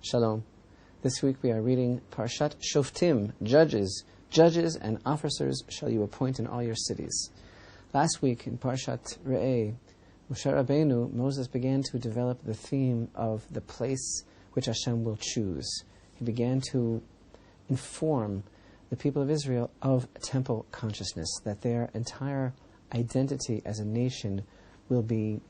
Shalom. This week we are reading Parshat Shoftim, Judges. Judges and officers shall you appoint in all your cities. Last week in Parshat Re'eh, Moshe Rabbeinu, Moses began to develop the theme of the place which Hashem will choose. He began to inform the people of Israel of temple consciousness, that their entire identity as a nation will be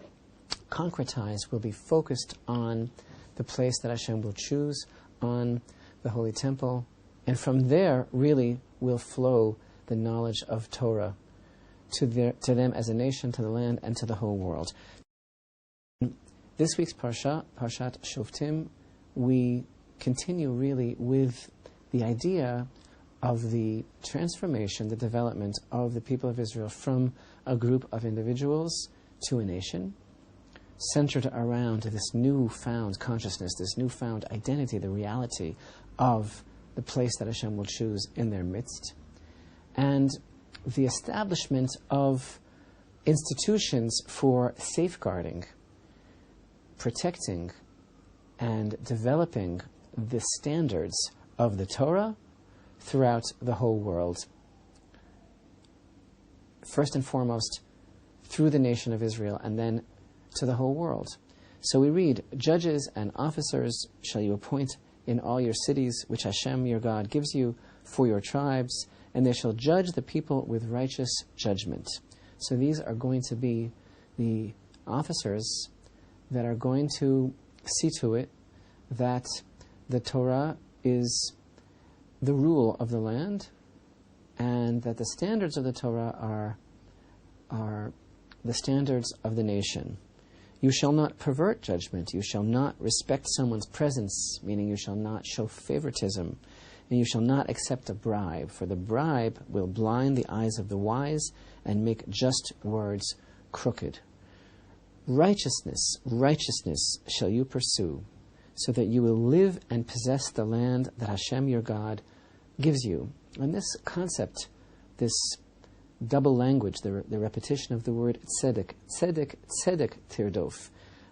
concretized, will be focused on the place that Hashem will choose, on the Holy Temple, and from there really will flow the knowledge of Torah to them as a nation, to the land, and to the whole world. This week's Parshat Shoftim, we continue really with the idea of the transformation, the development of the people of Israel from a group of individuals to a nation, centered around this newfound consciousness, this newfound identity, the reality of the place that Hashem will choose in their midst, and the establishment of institutions for safeguarding, protecting, and developing the standards of the Torah throughout the whole world. First and foremost, through the nation of Israel, and then to the whole world. So we read, Judges and officers shall you appoint in all your cities, which Hashem your God gives you for your tribes, and they shall judge the people with righteous judgment. So these are going to be the officers that are going to see to it that the Torah is the rule of the land, and that the standards of the Torah are the standards of the nation. You shall not pervert judgment. You shall not respect someone's presence, meaning you shall not show favoritism. And you shall not accept a bribe, for the bribe will blind the eyes of the wise and make just words crooked. Righteousness shall you pursue, so that you will live and possess the land that Hashem your God gives you. And this concept, this double language, the repetition of the word tzedek, tirdof.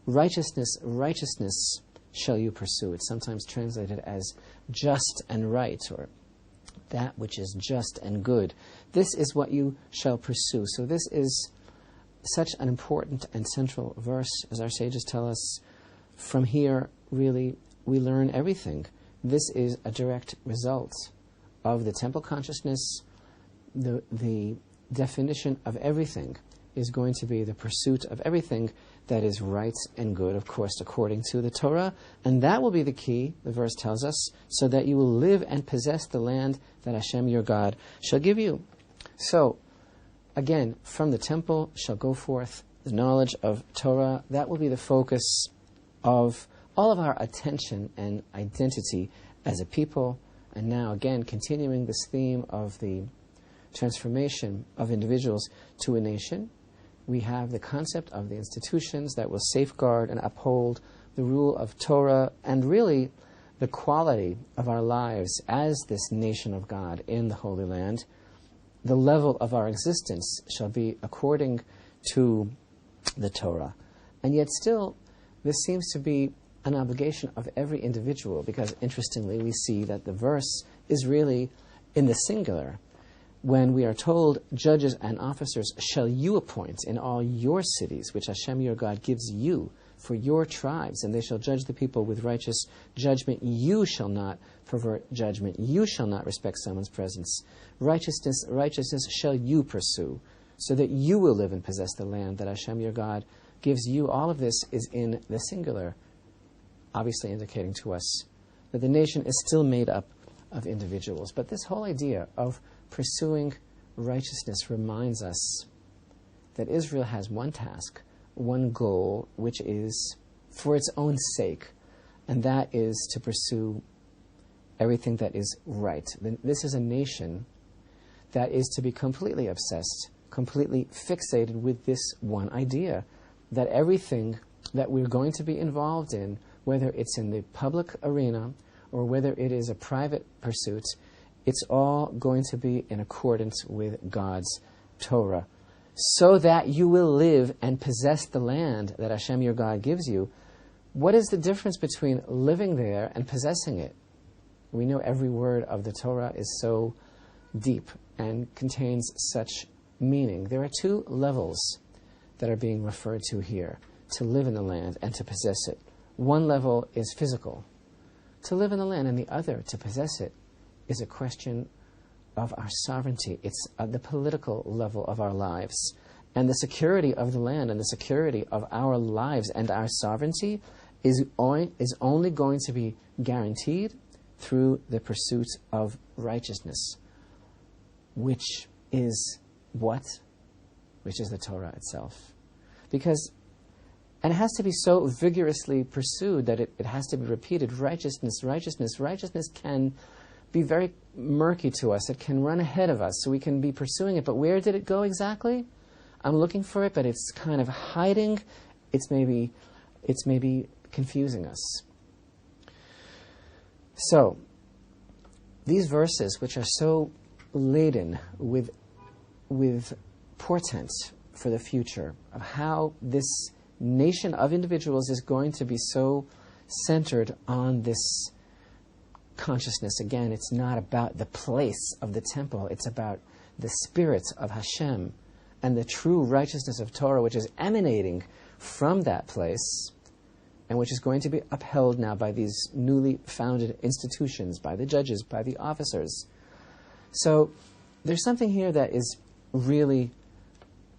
Righteousness shall you pursue. It's sometimes translated as just and right, or that which is just and good. This is what you shall pursue. So this is such an important and central verse, as our sages tell us. From here, really, we learn everything. This is a direct result of the temple consciousness. The definition of everything is going to be the pursuit of everything that is right and good, of course, according to the Torah. And that will be the key, the verse tells us, so that you will live and possess the land that Hashem your God shall give you. So, again, from the temple shall go forth the knowledge of Torah. That will be the focus of all of our attention and identity as a people. And now, again, continuing this theme of the transformation of individuals to a nation, we have the concept of the institutions that will safeguard and uphold the rule of Torah, and really the quality of our lives as this nation of God in the Holy Land. The level of our existence shall be according to the Torah. And yet still, this seems to be an obligation of every individual, because interestingly we see that the verse is really in the singular. When we are told, judges and officers shall you appoint in all your cities, which Hashem your God gives you for your tribes, and they shall judge the people with righteous judgment. You shall not pervert judgment. You shall not respect someone's presence. Righteousness shall you pursue, so that you will live and possess the land that Hashem your God gives you. All of this is in the singular, obviously indicating to us that the nation is still made up of individuals. But this whole idea of pursuing righteousness reminds us that Israel has one task, one goal, which is for its own sake, and that is to pursue everything that is right. This is a nation that is to be completely obsessed, completely fixated with this one idea, that everything that we're going to be involved in, whether it's in the public arena or whether it is a private pursuit, it's all going to be in accordance with God's Torah, so that you will live and possess the land that Hashem your God gives you. what is the difference between living there and possessing it? We know every word of the Torah is so deep and contains such meaning. There are two levels that are being referred to here, to live in the land and to possess it. One level is physical, to live in the land, and the other, to possess it, is a question of our sovereignty. It's the political level of our lives. And the security of the land and the security of our lives and our sovereignty is only going to be guaranteed through the pursuit of righteousness, which is what? Which is the Torah itself. And it has to be so vigorously pursued that it has to be repeated. Righteousness, righteousness, righteousness can be very murky to us. It can run ahead of us, so we can be pursuing it. But where did it go exactly? I'm looking for it, but it's kind of hiding. It's maybe confusing us. So, these verses, which are so laden with portent for the future of how this nation of individuals is going to be so centered on this consciousness. Again, it's not about the place of the temple. It's about the spirit of Hashem and the true righteousness of Torah, which is emanating from that place and which is going to be upheld now by these newly founded institutions, by the judges, by the officers. So there's something here that is really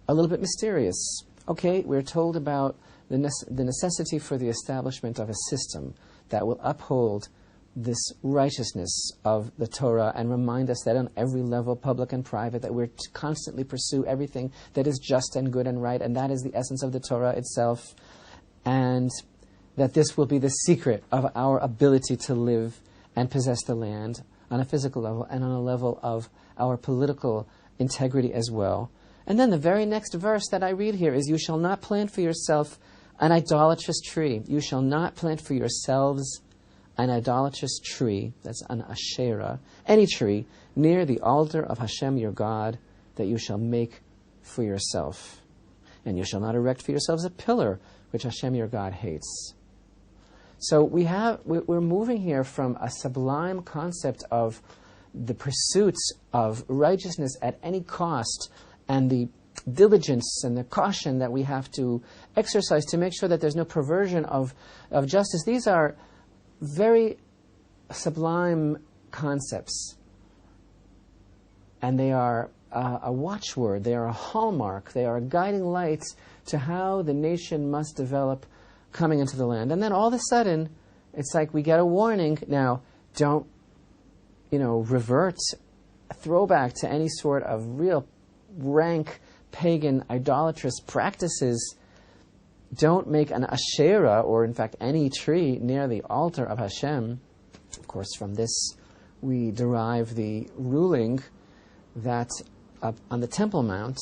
a little bit mysterious. Okay, we're told about the necessity for the establishment of a system that will uphold this righteousness of the Torah and remind us that on every level, public and private, that we're to constantly pursue everything that is just and good and right, and that is the essence of the Torah itself, and that this will be the secret of our ability to live and possess the land on a physical level and on a level of our political integrity as well. And then the very next verse that I read here is, you shall not plant for yourself an idolatrous tree. You shall not plant for yourselves an idolatrous tree, that's an Asherah, any tree, near the altar of Hashem your God, that you shall make for yourself. And you shall not erect for yourselves a pillar, which Hashem your God hates. So we're moving here from a sublime concept of the pursuit of righteousness at any cost, and the diligence and the caution that we have to exercise to make sure that there's no perversion of justice. These are very sublime concepts, and they are a watchword, they are a hallmark, they are a guiding light to how the nation must develop coming into the land. And then all of a sudden, it's like we get a warning. Now, don't, revert, throwback to any sort of real rank pagan idolatrous practices. Don't make an Asherah, or in fact any tree, near the altar of Hashem. Of course, from this we derive the ruling that on the Temple Mount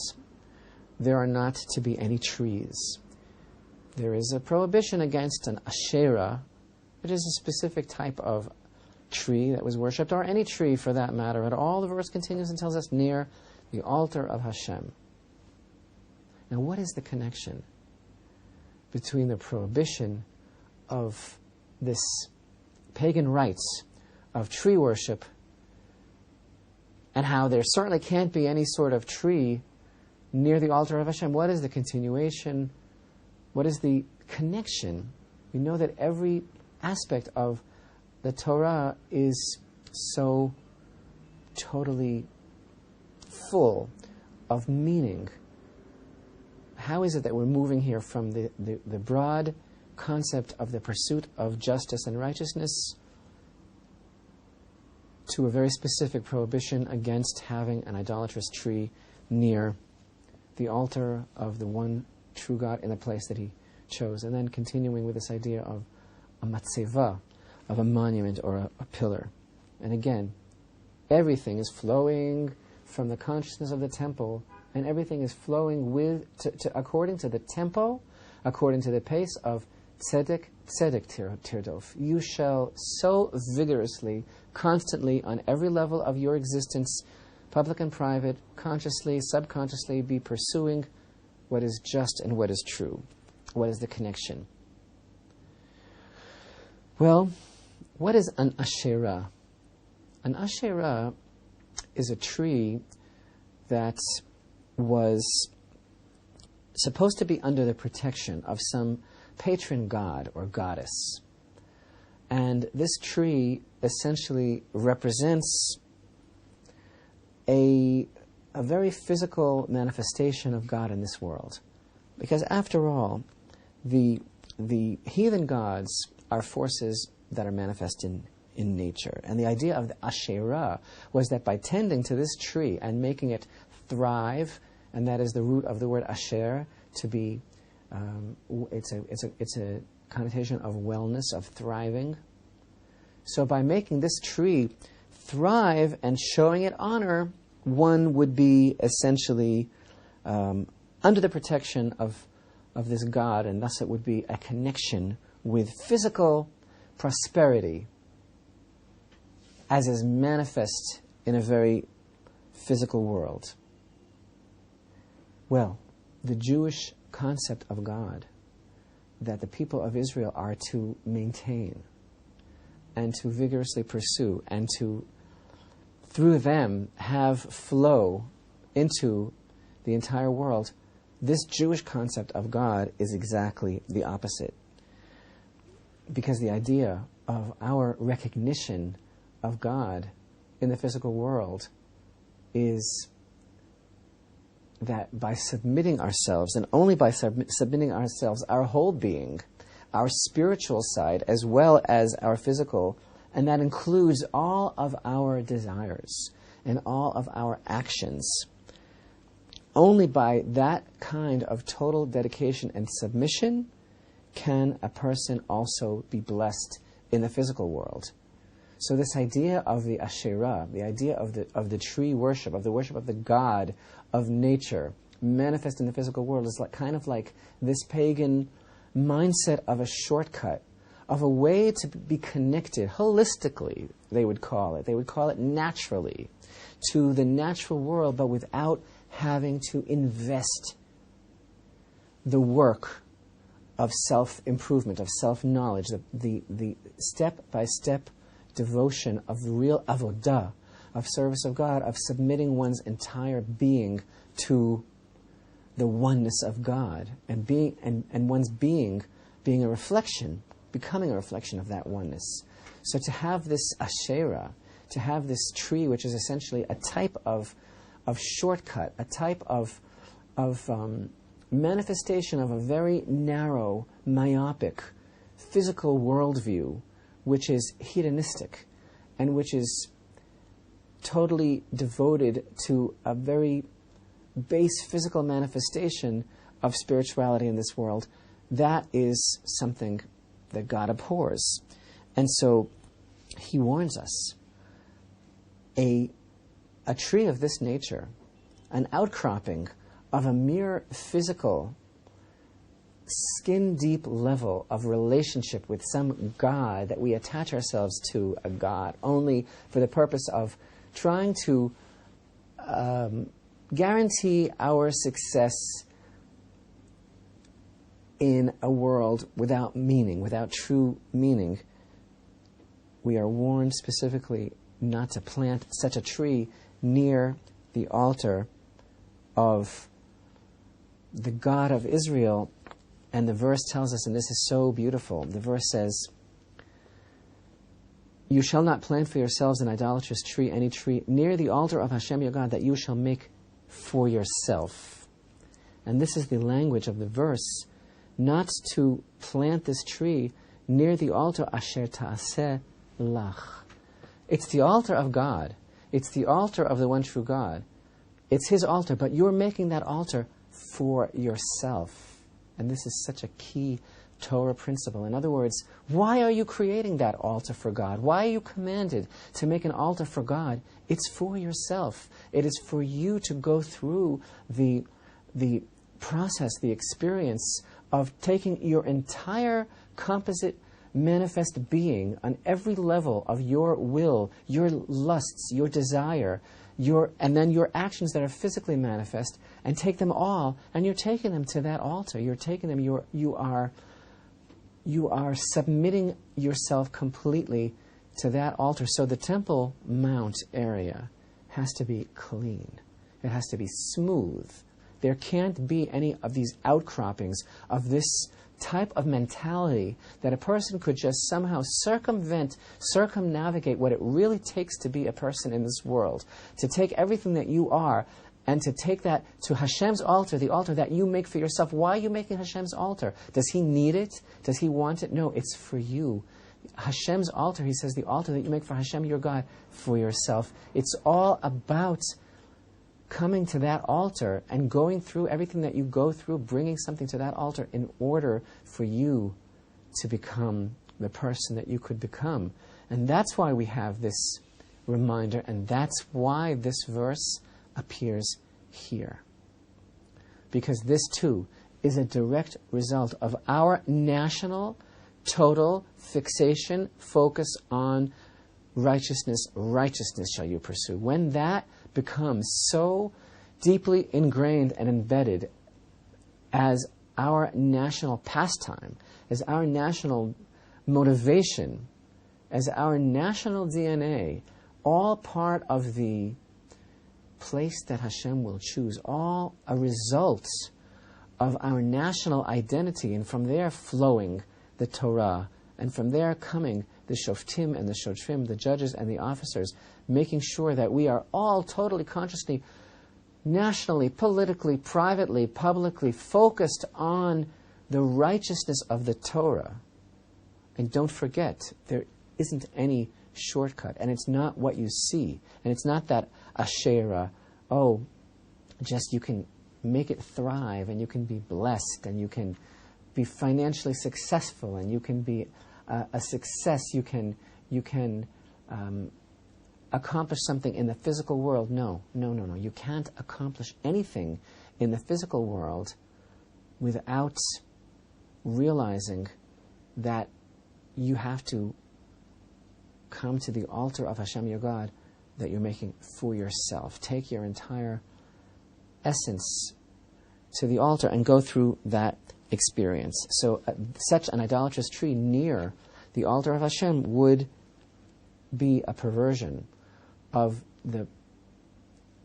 there are not to be any trees. There is a prohibition against an Asherah, which is a specific type of tree that was worshipped, or any tree for that matter at all. The verse continues and tells us, near the altar of Hashem. Now, what is the connection between the prohibition of this pagan rites of tree worship and how there certainly can't be any sort of tree near the altar of Hashem? What is the continuation? What is the connection? We know that every aspect of the Torah is so totally full of meaning. How is it that we're moving here from the broad concept of the pursuit of justice and righteousness to a very specific prohibition against having an idolatrous tree near the altar of the one true God in the place that he chose? And then continuing with this idea of a matzeva, of a monument or a pillar. And again, everything is flowing from the consciousness of the temple, and everything is flowing according to the tempo, according to the pace of tzedek tirdof. You shall so vigorously, constantly, on every level of your existence, public and private, consciously, subconsciously, be pursuing what is just and what is true. What is the connection? Well, what is an Asherah? An Asherah is a tree that was supposed to be under the protection of some patron god or goddess. And this tree essentially represents a very physical manifestation of God in this world. Because after all, the heathen gods are forces that are manifest in nature. And the idea of the Asherah was that by tending to this tree and making it thrive, and that is the root of the word Asher, to be, it's a connotation of wellness, of thriving. So by making this tree thrive and showing it honor, one would be essentially under the protection of this God, and thus it would be a connection with physical prosperity as is manifest in a very physical world. Well, the Jewish concept of God that the people of Israel are to maintain and to vigorously pursue and to, through them, have flow into the entire world, this Jewish concept of God is exactly the opposite. Because the idea of our recognition of God in the physical world is that by submitting ourselves, and only by submitting ourselves, our whole being, our spiritual side as well as our physical, and that includes all of our desires and all of our actions, only by that kind of total dedication and submission can a person also be blessed in the physical world. So this idea of the Asherah, the idea of the tree worship, of the worship of the God of nature, manifest in the physical world, is kind of like this pagan mindset of a shortcut, of a way to be connected holistically, they would call it. They would call it naturally, to the natural world, but without having to invest the work of self-improvement, of self-knowledge, the step-by-step devotion of the real avodah, of service of God, of submitting one's entire being to the oneness of God, and being and one's being a reflection, becoming a reflection of that oneness. So to have this Asherah, to have this tree, which is essentially a type of shortcut, a type of manifestation of a very narrow, myopic, physical worldview, which is hedonistic, and which is totally devoted to a very base physical manifestation of spirituality in this world, that is something that God abhors. And so he warns us. A tree of this nature, an outcropping of a mere physical, skin-deep level of relationship with some God that we attach ourselves to, a God, only for the purpose of trying to guarantee our success in a world without meaning, without true meaning. We are warned specifically not to plant such a tree near the altar of the God of Israel. And the verse tells us, and this is so beautiful, the verse says, "You shall not plant for yourselves an idolatrous tree, any tree, near the altar of Hashem your God, that you shall make for yourself." And this is the language of the verse, not to plant this tree near the altar asher ta'aseh lach. It's the altar of God. It's the altar of the one true God. It's his altar, but you're making that altar for yourself. And this is such a key Torah principle. In other words, why are you creating that altar for God? Why are you commanded to make an altar for God? It's for yourself. It is for you to go through the process, the experience of taking your entire composite manifest being on every level of your will, your lusts, your desire, and then your actions that are physically manifest, and take them all, and you're taking them to that altar. You're taking them, you are you are submitting yourself completely to that altar. So the Temple Mount area has to be clean. It has to be smooth. There can't be any of these outcroppings of this type of mentality that a person could just somehow circumnavigate what it really takes to be a person in this world, to take everything that you are and to take that to Hashem's altar, the altar that you make for yourself. Why are you making Hashem's altar? Does He need it? Does He want it? No, it's for you. Hashem's altar, He says, the altar that you make for Hashem, your God, for yourself. It's all about coming to that altar and going through everything that you go through, bringing something to that altar in order for you to become the person that you could become. And that's why we have this reminder, and that's why this verse appears here. Because this too is a direct result of our national, total fixation, focus on righteousness. Righteousness shall you pursue. When that becomes so deeply ingrained and embedded as our national pastime, as our national motivation, as our national DNA, all part of the place that Hashem will choose, all a result of our national identity, and from there flowing the Torah, and from there coming the Shoftim and the Shotrim, the judges and the officers, making sure that we are all totally consciously, nationally, politically, privately, publicly focused on the righteousness of the Torah. And don't forget, there isn't any shortcut, and it's not what you see, and it's not that Asherah, just you can make it thrive, and you can be blessed, and you can be financially successful, and you can be a success, you can accomplish something in the physical world. No. You can't accomplish anything in the physical world without realizing that you have to come to the altar of Hashem, your God, that you're making for yourself. Take your entire essence to the altar and go through that experience. So such an idolatrous tree near the altar of Hashem would be a perversion of the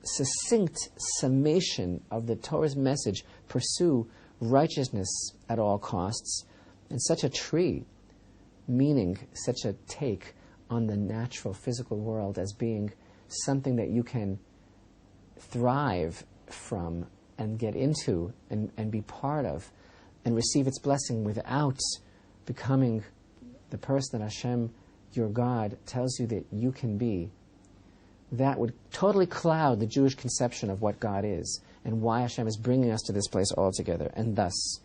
succinct summation of the Torah's message: pursue righteousness at all costs. And such a tree, meaning such a take on the natural physical world as being something that you can thrive from and get into and be part of and receive its blessing without becoming the person that Hashem, your God, tells you that you can be, that would totally cloud the Jewish conception of what God is and why Hashem is bringing us to this place altogether. And thus,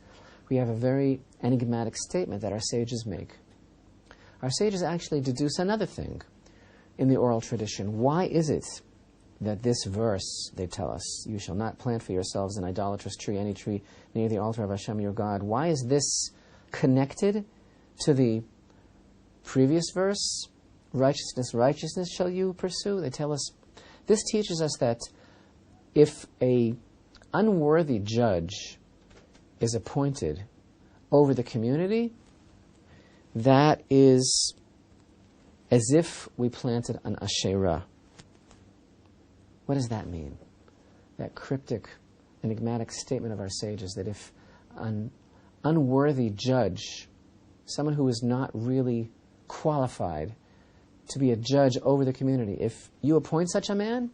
we have a very enigmatic statement that our sages make. Our sages actually deduce another thing in the oral tradition. Why is it that this verse, they tell us, you shall not plant for yourselves an idolatrous tree, any tree near the altar of Hashem your God? Why is this connected to the previous verse? Righteousness, righteousness shall you pursue. They tell us, this teaches us that if a unworthy judge is appointed over the community, that is as if we planted an Asherah. What does that mean? That cryptic, enigmatic statement of our sages that if an unworthy judge, someone who is not really qualified to be a judge over the community, if you appoint such a man,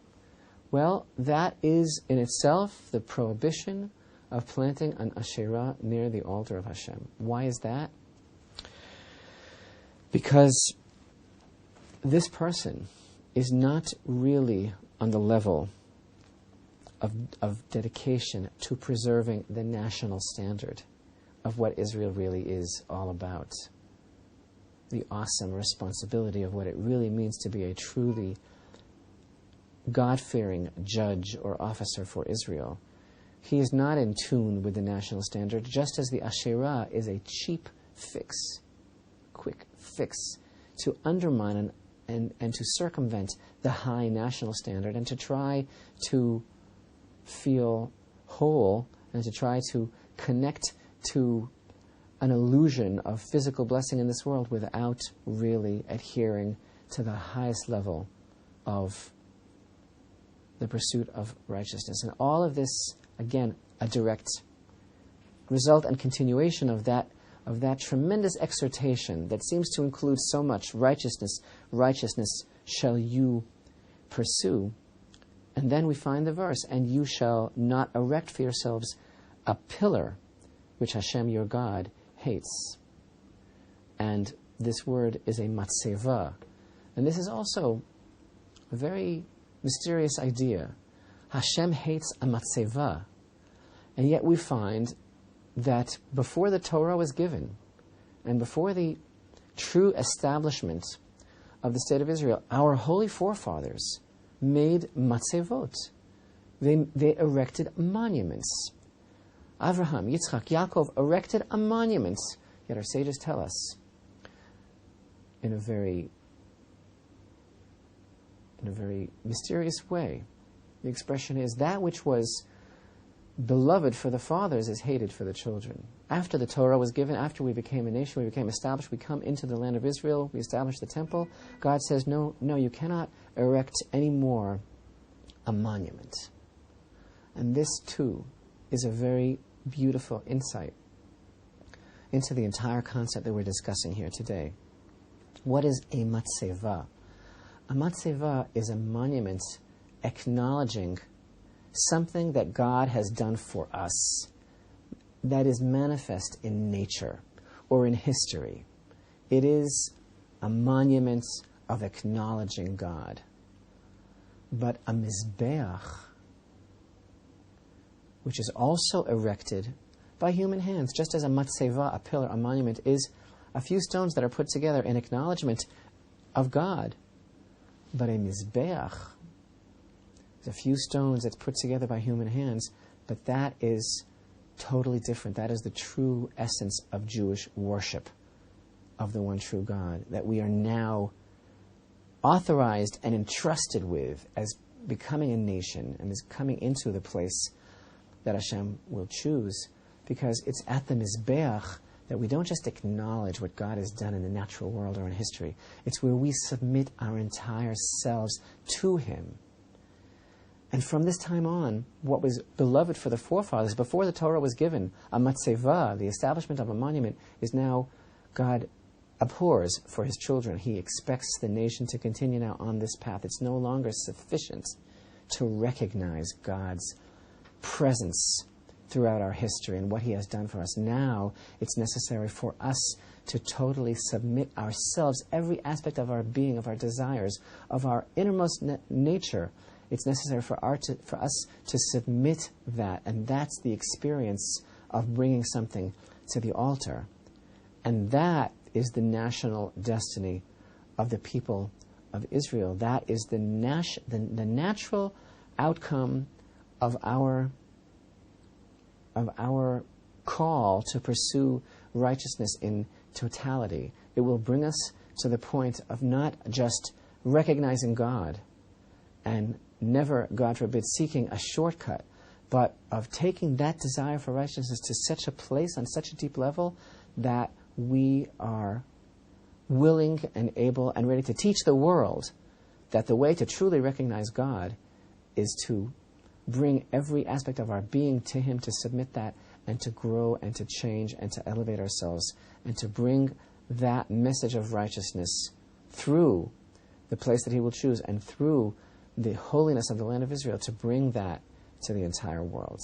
well, that is in itself the prohibition of planting an Asherah near the altar of Hashem. Why is that? Because this person is not really on the level of dedication to preserving the national standard of what Israel really is all about. The awesome responsibility of what it really means to be a truly God-fearing judge or officer for Israel. He is not in tune with the national standard, just as the Asherah is a cheap fix, quick fix, to undermine and to circumvent the high national standard and to try to feel whole and to try to connect to an illusion of physical blessing in this world without really adhering to the highest level of the pursuit of righteousness. And all of this, again, a direct result and continuation of that tremendous exhortation that seems to include so much. Righteousness shall you pursue. And then we find the verse, and you shall not erect for yourselves a pillar which Hashem your God hates. And this word is a matzeva. And this is also a very mysterious idea. Hashem hates a matzeva. And yet we find that before the Torah was given, and before the true establishment of the state of Israel, our holy forefathers made matzevot. They erected monuments. Avraham, Yitzchak, Yaakov erected a monument. Yet our sages tell us, in a very mysterious way, the expression is, that which was beloved for the fathers is hated for the children. After the Torah was given, after we became a nation, we became established, we come into the land of Israel, we establish the temple, God says, no, you cannot erect anymore a monument. And this, too, is a very beautiful insight into the entire concept that we're discussing here today. What is a matzeva? A matzeva is a monument acknowledging something that God has done for us that is manifest in nature or in history. It is a monument of acknowledging God. But a mizbeach, which is also erected by human hands, just as a matzeva, a pillar, a monument, is a few stones that are put together in acknowledgement of God. But a mizbeach is a few stones that's put together by human hands, but that is totally different. That is the true essence of Jewish worship of the one true God, that we are now authorized and entrusted with as becoming a nation and is coming into the place that Hashem will choose, because it's at the Mizbeach that we don't just acknowledge what God has done in the natural world or in history. It's where we submit our entire selves to Him. And from this time on, what was beloved for the forefathers, before the Torah was given, a matzeva, the establishment of a monument, is now God abhors for His children. He expects the nation to continue now on this path. It's no longer sufficient to recognize God's presence throughout our history and what He has done for us. Now it's necessary for us to totally submit ourselves, every aspect of our being, of our desires, of our innermost nature. It's necessary for us to submit that, and that's the experience of bringing something to the altar. And that is the national destiny of the people of Israel. That is the natural outcome of our call to pursue righteousness in totality. It will bring us to the point of not just recognizing God and never, God forbid, seeking a shortcut, but of taking that desire for righteousness to such a place on such a deep level that we are willing and able and ready to teach the world that the way to truly recognize God is to bring every aspect of our being to Him, to submit that, and to grow and to change and to elevate ourselves, and to bring that message of righteousness through the place that He will choose and through the holiness of the land of Israel, to bring that to the entire world.